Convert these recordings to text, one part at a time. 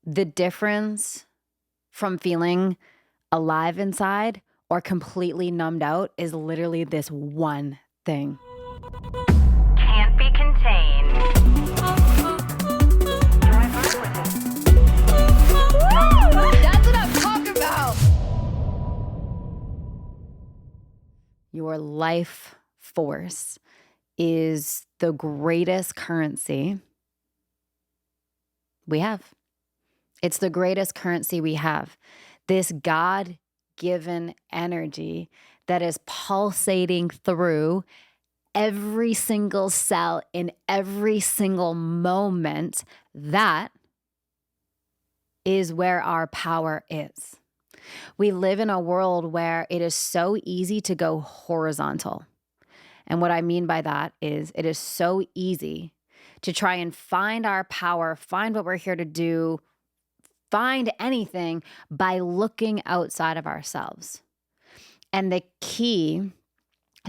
The difference from feeling alive inside or completely numbed out is literally this one thing. Can't be contained. That's what I'm talking about. Your life force is the greatest currency we have. It's the greatest currency we have. This God-given energy that is pulsating through every single cell in every single moment, that is where our power is. We live in a world where it is so easy to go horizontal. And what I mean by that is it is so easy to try and find our power, find what we're here to do, find anything by looking outside of ourselves. And the key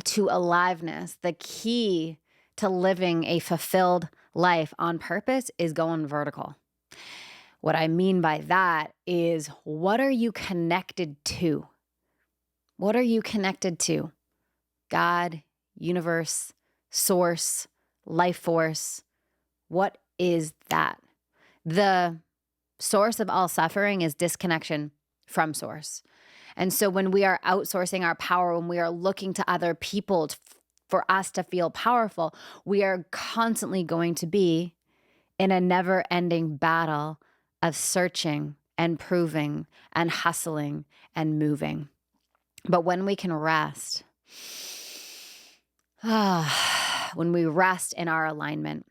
to aliveness, the key to living a fulfilled life on purpose is going vertical. What I mean by that is, what are you connected to? What are you connected to? God, universe, source, life force. What is that? The source of all suffering is disconnection from source. And so when we are outsourcing our power, when we are looking to other people for us to feel powerful, we are constantly going to be in a never-ending battle of searching and proving and hustling and moving. But when we can rest, when we rest in our alignment,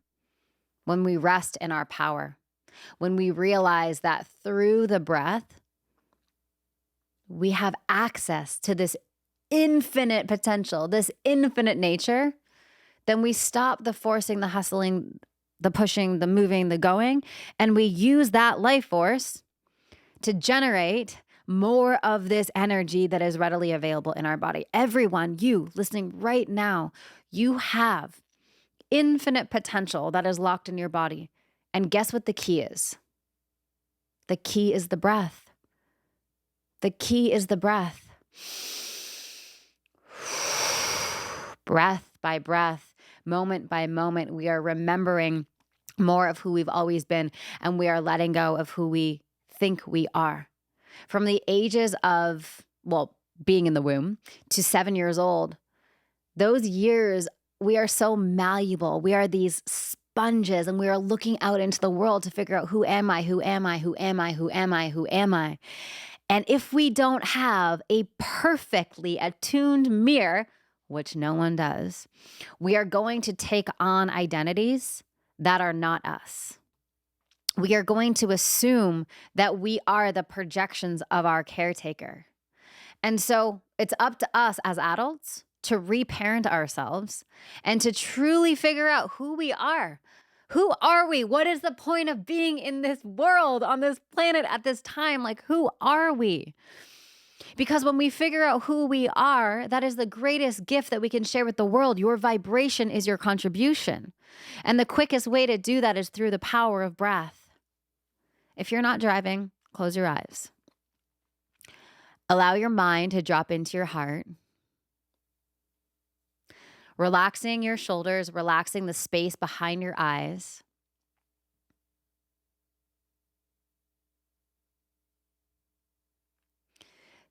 when we rest in our power, when we realize that through the breath, we have access to this infinite potential, this infinite nature, then we stop the forcing, the hustling, the pushing, the moving, the going, and we use that life force to generate more of this energy that is readily available in our body. Everyone, you listening right now, you have infinite potential that is locked in your body. And guess what the key is? The key is the breath. The key is the breath. Breath by breath, moment by moment, we are remembering more of who we've always been, and we are letting go of who we think we are. From the ages of, being in the womb to 7 years old, those years, we are so malleable. We are these sponges, and we are looking out into the world to figure out, who am I? Who am I? Who am I? Who am I? Who am I? And if we don't have a perfectly attuned mirror, which no one does, we are going to take on identities that are not us. We are going to assume that we are the projections of our caretaker. And so it's up to us as adults to reparent ourselves and to truly figure out who we are. Who are we? What is the point of being in this world, on this planet at this time? Like, who are we? Because when we figure out who we are, that is the greatest gift that we can share with the world. Your vibration is your contribution. And the quickest way to do that is through the power of breath. If you're not driving, close your eyes. Allow your mind to drop into your heart. Relaxing your shoulders, relaxing the space behind your eyes.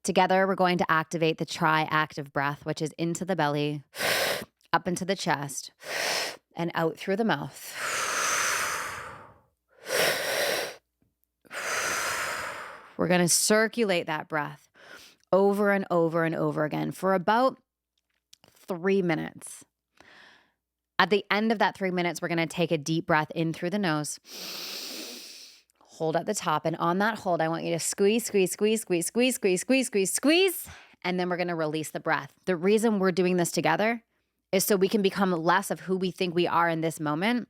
Together, we're going to activate the tri-active breath, which is into the belly, up into the chest, and out through the mouth. We're going to circulate that breath over and over and over again for about 3 minutes. At the end of that 3 minutes, we're going to take a deep breath in through the nose. Hold at the top. And on that hold, I want you to squeeze, squeeze, squeeze, squeeze, squeeze, squeeze, squeeze, squeeze, squeeze. And then we're going to release the breath. The reason we're doing this together is so we can become less of who we think we are in this moment.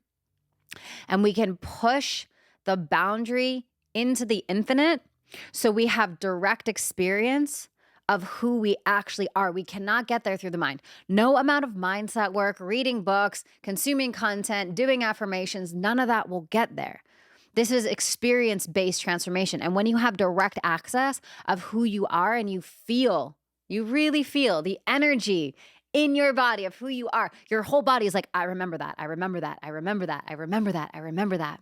And we can push the boundary into the infinite so we have direct experience of who we actually are. We cannot get there through the mind. No amount of mindset work, reading books, consuming content, doing affirmations, none of that will get there. This is experience-based transformation. And when you have direct access of who you are and you really feel the energy in your body of who you are, your whole body is like, I remember that. I remember that. I remember that. I remember that. I remember that.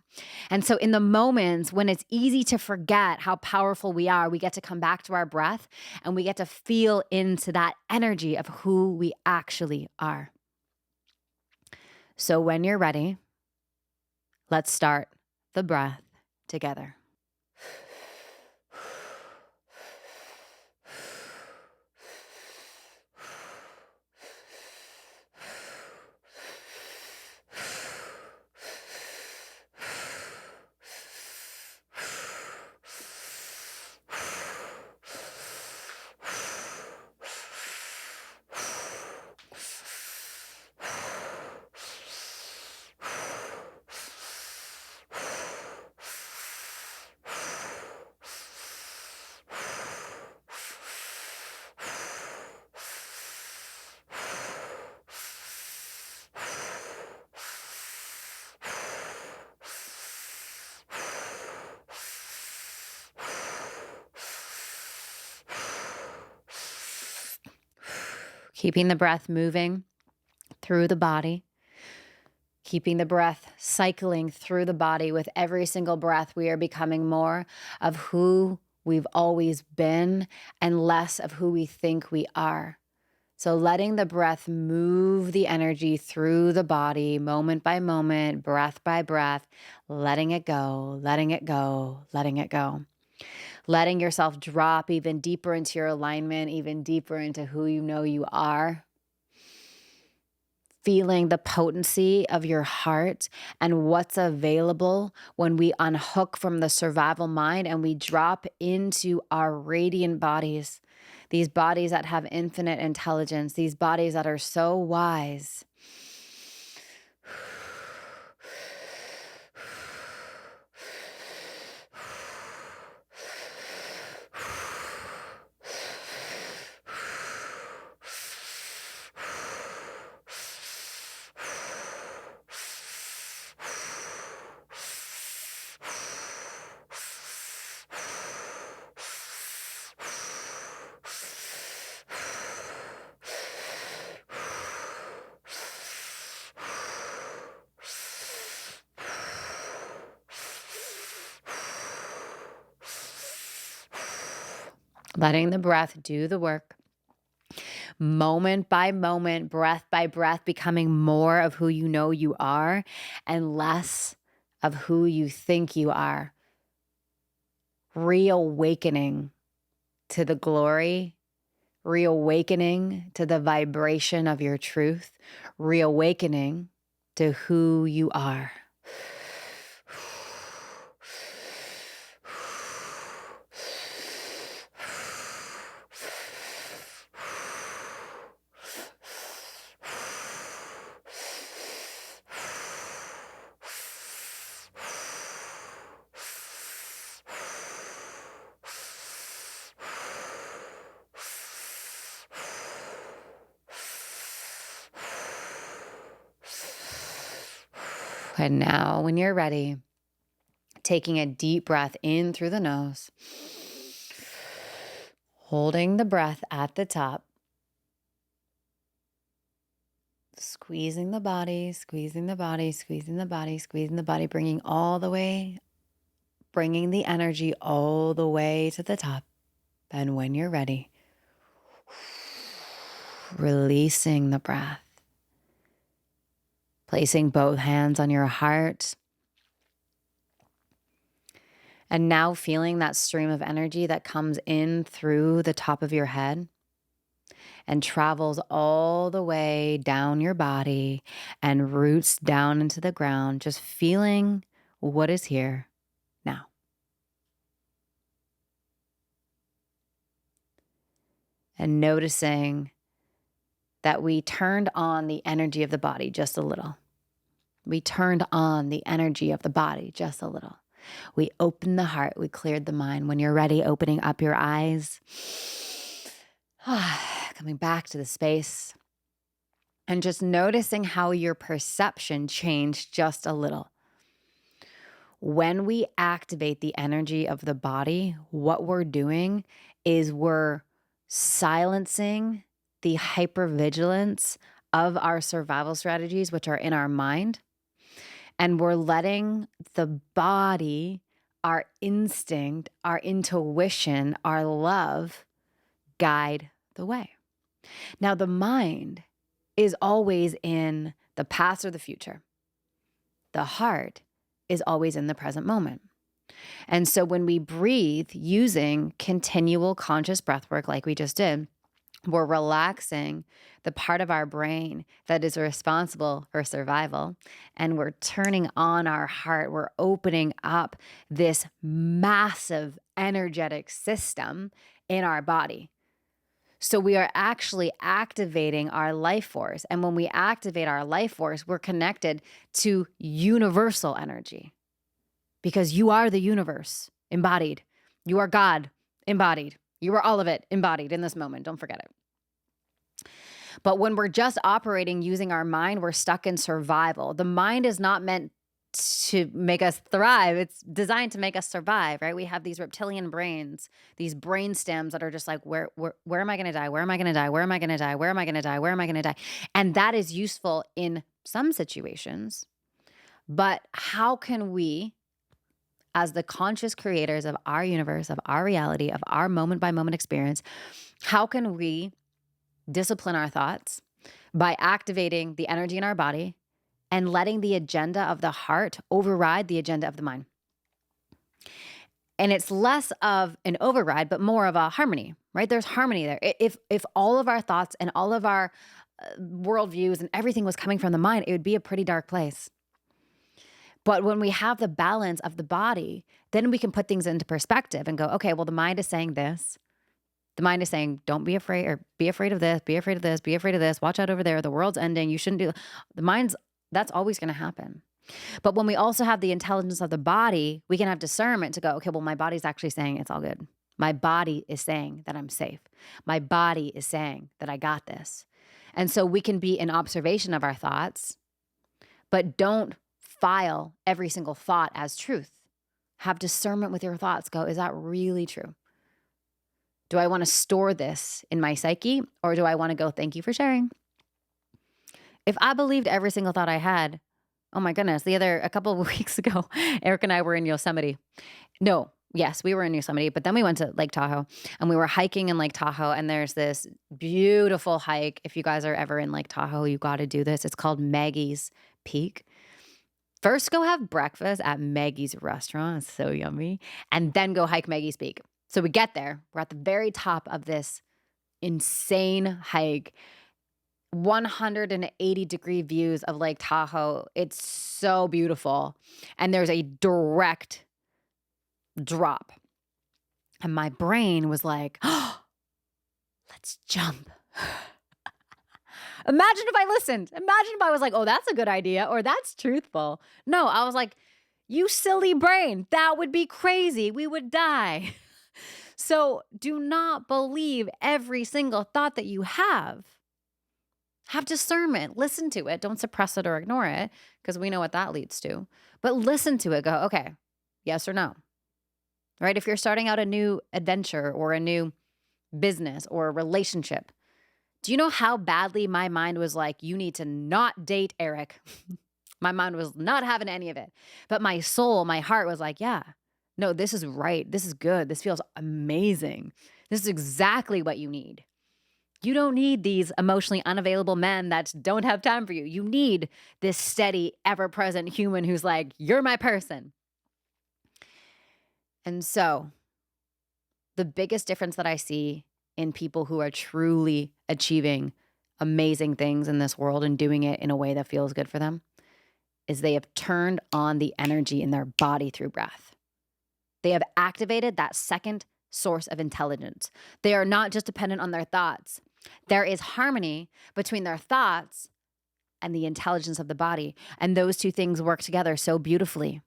And so in the moments when it's easy to forget how powerful we are, we get to come back to our breath and we get to feel into that energy of who we actually are. So when you're ready, let's start the breath together. Keeping the breath moving through the body, keeping the breath cycling through the body. With every single breath, we are becoming more of who we've always been and less of who we think we are. So letting the breath move the energy through the body, moment by moment, breath by breath, letting it go, letting it go, letting it go. Letting yourself drop even deeper into your alignment, even deeper into who you know you are. Feeling the potency of your heart and what's available when we unhook from the survival mind and we drop into our radiant bodies. These bodies that have infinite intelligence, these bodies that are so wise. Letting the breath do the work. Moment by moment, breath by breath, becoming more of who you know you are and less of who you think you are. Reawakening to the glory, reawakening to the vibration of your truth, reawakening to who you are. And now, when you're ready, taking a deep breath in through the nose, holding the breath at the top, squeezing the body, squeezing the body, squeezing the body, squeezing the body, bringing the energy all the way to the top. And when you're ready, releasing the breath, placing both hands on your heart. And now feeling that stream of energy that comes in through the top of your head and travels all the way down your body and roots down into the ground, just feeling what is here now. And noticing that we turned on the energy of the body just a little. We turned on the energy of the body just a little. We opened the heart, we cleared the mind. When you're ready, opening up your eyes, coming back to the space, and just noticing how your perception changed just a little. When we activate the energy of the body, what we're doing is we're silencing the hypervigilance of our survival strategies, which are in our mind, and we're letting the body, our instinct, our intuition, our love guide the way. Now, the mind is always in the past or the future. The heart is always in the present moment. And so when we breathe using continual conscious breath work like we just did, we're relaxing the part of our brain that is responsible for survival, and we're turning on our heart. We're opening up this massive energetic system in our body. So we are actually activating our life force. And when we activate our life force, we're connected to universal energy, because you are the universe embodied. You are God embodied. You are all of it embodied in this moment. Don't forget it. But when we're just operating using our mind, we're stuck in survival. The mind is not meant to make us thrive. It's designed to make us survive, right? We have these reptilian brains, these brain stems that are just like, where am I going to die? Where am I going to die? Where am I going to die? Where am I going to die? Where am I going to die? And that is useful in some situations. But how can we, as the conscious creators of our universe, of our reality, of our moment by moment experience, how can we discipline our thoughts by activating the energy in our body and letting the agenda of the heart override the agenda of the mind? And it's less of an override, but more of a harmony, right? There's harmony there. If all of our thoughts and all of our worldviews and everything was coming from the mind, it would be a pretty dark place. But when we have the balance of the body, then we can put things into perspective and go, okay, well, the mind is saying this. The mind is saying, don't be afraid, or be afraid of this, be afraid of this, be afraid of this, watch out over there, the world's ending, you shouldn't do. The mind's, that's always going to happen. But when we also have the intelligence of the body, we can have discernment to go, okay, well, my body's actually saying it's all good. My body is saying that I'm safe. My body is saying that I got this. And so we can be in observation of our thoughts, but don't file every single thought as truth. Have discernment with your thoughts. Go, is that really true? Do I want to store this in my psyche, or do I want to go, thank you for sharing? If I believed every single thought I had, oh my goodness, a couple of weeks ago, Eric and I were in Yosemite. Yes, we were in Yosemite, but then we went to Lake Tahoe, and we were hiking in Lake Tahoe, and there's this beautiful hike. If you guys are ever in Lake Tahoe, you got to do this. It's called Maggie's Peak. First, go have breakfast at Maggie's restaurant. It's so yummy. And then go hike Maggie's Peak. So we get there. We're at the very top of this insane hike. 180-degree views of Lake Tahoe. It's so beautiful. And there's a direct drop. And my brain was like, oh, let's jump. Imagine if I listened. Imagine if I was like, oh, that's a good idea, or that's truthful. No, I was like, you silly brain, that would be crazy. We would die. So do not believe every single thought that you have. Have discernment. Listen to it. Don't suppress it or ignore it, because we know what that leads to. But listen to it. Go, okay, yes or no. Right? If you're starting out a new adventure or a new business or a relationship, do you know how badly my mind was like, you need to not date Eric? My mind was not having any of it. But my soul, my heart was like, yeah, no, this is right. This is good. This feels amazing. This is exactly what you need. You don't need these emotionally unavailable men that don't have time for you. You need this steady, ever-present human who's like, you're my person. And so the biggest difference that I see in people who are truly achieving amazing things in this world and doing it in a way that feels good for them is they have turned on the energy in their body through breath. They have activated that second source of intelligence. They are not just dependent on their thoughts. There is harmony between their thoughts and the intelligence of the body. And those two things work together so beautifully.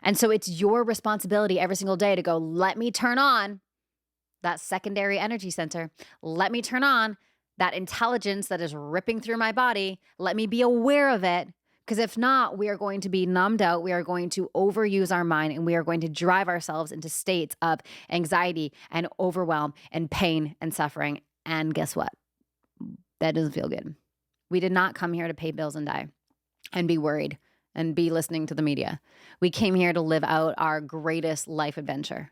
And so it's your responsibility every single day to go, let me turn on that secondary energy center. Let me turn on that intelligence that is ripping through my body. Let me be aware of it, Because if not, we are going to be numbed out. We are going to overuse our mind, and we are going to drive ourselves into states of anxiety and overwhelm and pain and suffering. And guess what? That doesn't feel good. We did not come here to pay bills and die and be worried and be listening to the media. We came here to live out our greatest life adventure.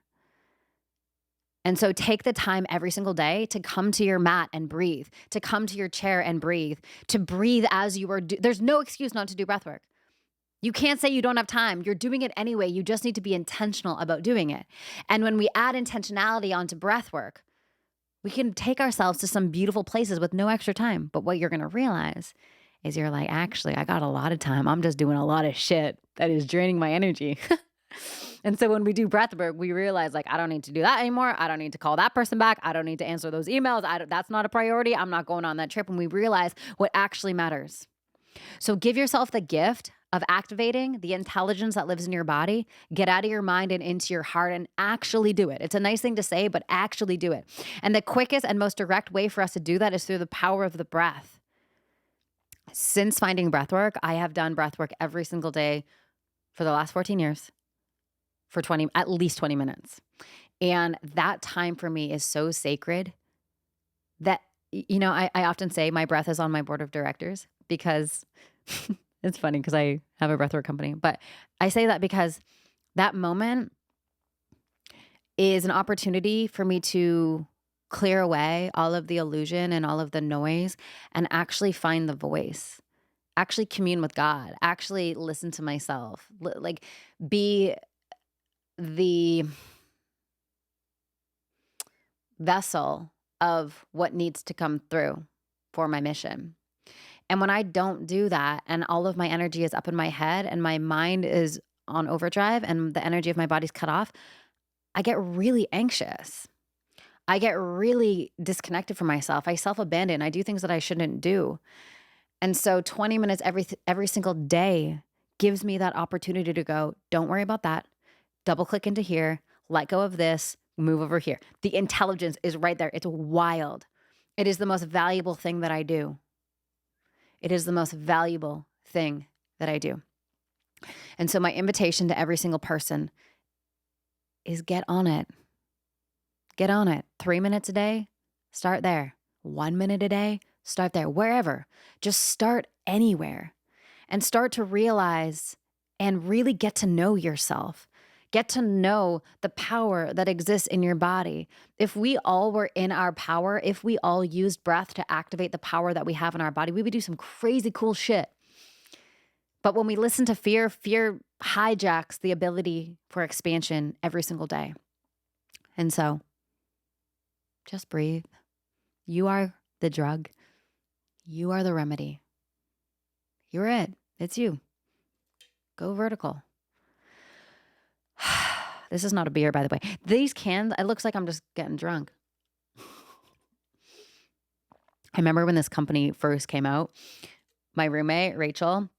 And so take the time every single day to come to your mat and breathe, to come to your chair and breathe, to breathe as you are. There's no excuse not to do breath work. You can't say you don't have time. You're doing it anyway. You just need to be intentional about doing it. And when we add intentionality onto breath work, we can take ourselves to some beautiful places with no extra time. But what you're going to realize is you're like, actually, I got a lot of time. I'm just doing a lot of shit that is draining my energy. And so when we do breath work, we realize like, I don't need to do that anymore. I don't need to call that person back. I don't need to answer those emails. That's not a priority. I'm not going on that trip. And we realize what actually matters. So give yourself the gift of activating the intelligence that lives in your body. Get out of your mind and into your heart and actually do it. It's a nice thing to say, but actually do it. And the quickest and most direct way for us to do that is through the power of the breath. Since finding breathwork, I have done breathwork every single day for the last 14 years for at least 20 minutes. And that time for me is so sacred that, I often say my breath is on my board of directors because it's funny because I have a breathwork company, but I say that because that moment is an opportunity for me to clear away all of the illusion and all of the noise and actually find the voice, actually commune with God, actually listen to myself, like be the vessel of what needs to come through for my mission. And when I don't do that and all of my energy is up in my head and my mind is on overdrive and the energy of my body's cut off, I get really anxious. I get really disconnected from myself. I self-abandon. I do things that I shouldn't do. And so 20 minutes every single day gives me that opportunity to go, don't worry about that. Double click into here, let go of this, move over here. The intelligence is right there. It's wild. It is the most valuable thing that I do. It is the most valuable thing that I do. And so my invitation to every single person is get on it. Get on it. 3 minutes a day, start there. 1 minute a day, start there. Wherever. Just start anywhere and start to realize and really get to know yourself. Get to know the power that exists in your body. If we all were in our power, if we all used breath to activate the power that we have in our body, we would do some crazy cool shit. But when we listen to fear, fear hijacks the ability for expansion every single day. And so just breathe. You are the drug. You are the remedy. You're it. It's you. Go vertical. This is not a beer, by the way. These cans, it looks like I'm just getting drunk. I remember when this company first came out, my roommate, Rachel,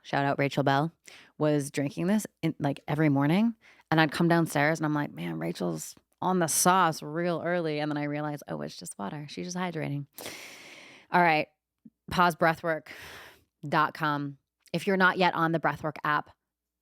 shout out Rachel Bell, was drinking this every morning. And I'd come downstairs and I'm like, man, Rachel's on the sauce real early. And then I realized, oh, it's just water. She's just hydrating. All right. Pausebreathwork.com. If you're not yet on the Breathwork app,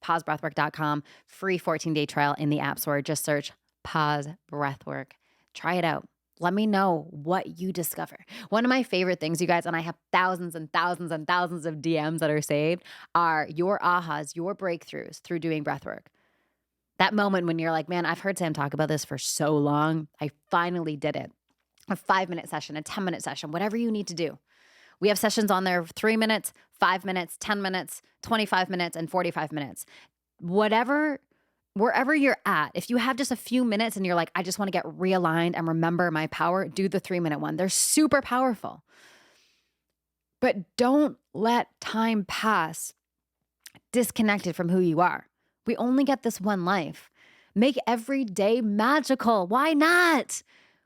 pausebreathwork.com, free 14-day trial in the App Store. Just search Pause Breathwork. Try it out. Let me know what you discover. One of my favorite things, you guys, and I have thousands and thousands and thousands of DMs that are saved, are your ahas, your breakthroughs through doing breathwork. That moment when you're like, man, I've heard Sam talk about this for so long. I finally did it. A 5-minute session, a 10-minute session, whatever you need to do. We have sessions on there, 3 minutes, 5 minutes, 10 minutes, 25 minutes, and 45 minutes. Wherever you're at, if you have just a few minutes and you're like, I just want to get realigned and remember my power, do the 3-minute one. They're super powerful. But don't let time pass disconnected from who you are. We only get this one life. Make every day magical. Why not?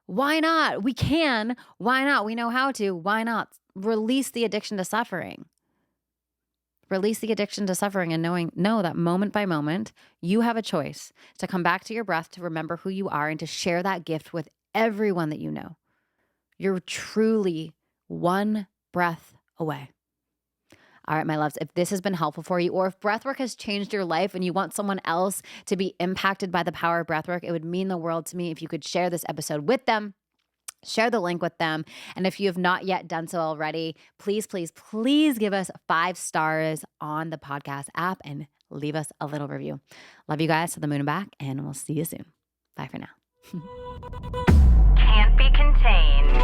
Why not? We can. Why not? We know how to. Why not? Release the addiction to suffering. Release the addiction to suffering and know that moment by moment, you have a choice to come back to your breath, to remember who you are, and to share that gift with everyone that you know. You're truly one breath away. All right, my loves, if this has been helpful for you, or if breathwork has changed your life and you want someone else to be impacted by the power of breathwork, it would mean the world to me if you could share this episode with them. Share the link with them. And if you have not yet done so already, please, please, please give us 5 stars on the podcast app and leave us a little review. Love you guys to the moon and back, and we'll see you soon. Bye for now. Can't be contained.